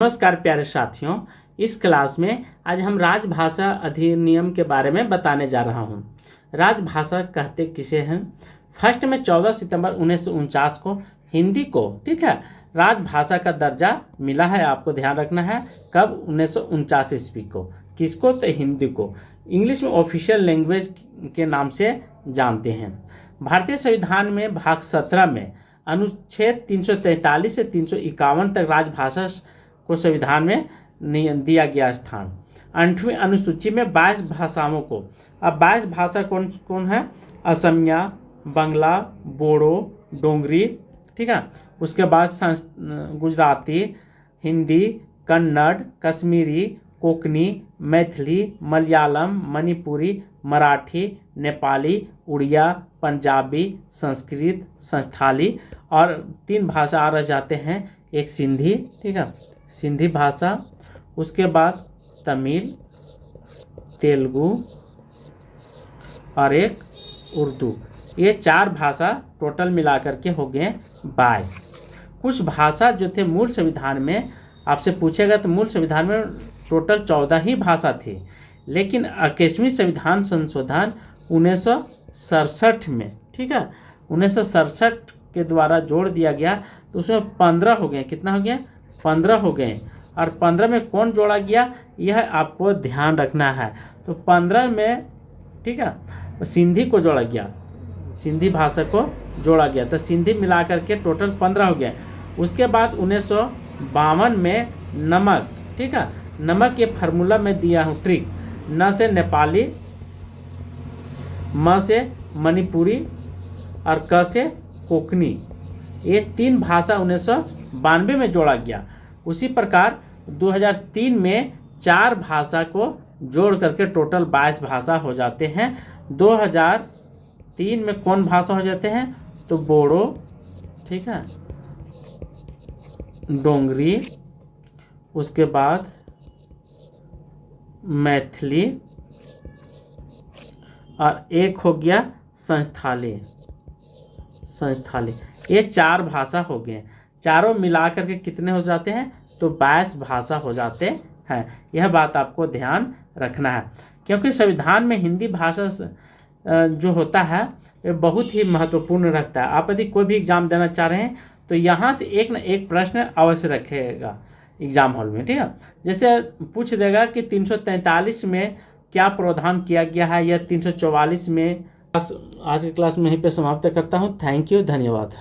नमस्कार प्यारे साथियों, इस क्लास में आज हम राजभाषा अधिनियम के बारे में बताने जा रहा हूं। राजभाषा कहते किसे हैं? फर्स्ट में 14 सितंबर 1949 को हिंदी को, ठीक है, राजभाषा का दर्जा मिला है। आपको ध्यान रखना है कब, 1949 ईस्वी को। किसको? तो हिंदी को। इंग्लिश में ऑफिशियल लैंग्वेज के नाम से जानते हैं। भारतीय संविधान में भाग 17 में अनुच्छेद 343 से 351 तक राजभाषा को संविधान में दिया गया स्थान। 8वीं अनुसूची में 22 भाषाओं को, अब 22 भाषा कौन कौन है? असमिया, बंगला, बोडो, डोंगरी, ठीक है, उसके बाद गुजराती, हिंदी, कन्नड़, कश्मीरी, कोंकणी, मैथिली, मलयालम, मणिपुरी, मराठी, नेपाली, उड़िया, पंजाबी, संस्कृत, संस्थाली और 3 भाषा आ रह जाते हैं। एक सिंधी, ठीक है, सिंधी भाषा, उसके बाद तमिल, तेलुगु और एक उर्दू। ये 4 भाषा टोटल मिलाकर के हो गए 22। कुछ भाषा जो थे मूल संविधान में, आपसे पूछेगा तो मूल संविधान में टोटल 14 ही भाषा थी, लेकिन 21वीं संविधान संशोधन 1967 में, ठीक है, 1967 के द्वारा जोड़ दिया गया, तो उसमें 15 हो गए। कितना हो गया? 15 हो गए। और 15 में कौन जोड़ा गया, यह आपको ध्यान रखना है। तो 15 में, ठीक है, सिंधी को जोड़ा गया, सिंधी भाषा को जोड़ा गया, तो सिंधी मिलाकर के टोटल 15 हो गए। उसके बाद 1952 में नमक, ठीक है, नमक ये फार्मूला में दिया हूँ ट्रिक, न से नेपाली, म से मणिपुरी और क से कोंकणी, ये 3 भाषा 1992 में जोड़ा गया। उसी प्रकार 2003 में 4 भाषा को जोड़ करके टोटल 22 भाषा हो जाते हैं। 2003 में कौन भाषा हो जाते हैं? तो बोडो, ठीक है, डोंगरी, उसके बाद मैथिली और एक हो गया संस्थाली। ये 4 भाषा हो गए। चारों मिलाकर के कितने हो जाते हैं? तो 22 भाषा हो जाते हैं। यह बात आपको ध्यान रखना है, क्योंकि संविधान में हिंदी भाषा जो होता है ये बहुत ही महत्वपूर्ण रखता है। आप यदि कोई भी एग्जाम देना चाह रहे हैं तो यहाँ से एक न एक प्रश्न अवश्य रखेगा एग्जाम हॉल में, ठीक है। जैसे पूछ देगा कि 343 में क्या प्रावधान किया गया है, या 344 में। आज की क्लास में यहीं पे समाप्त करता हूँ। थैंक यू, धन्यवाद।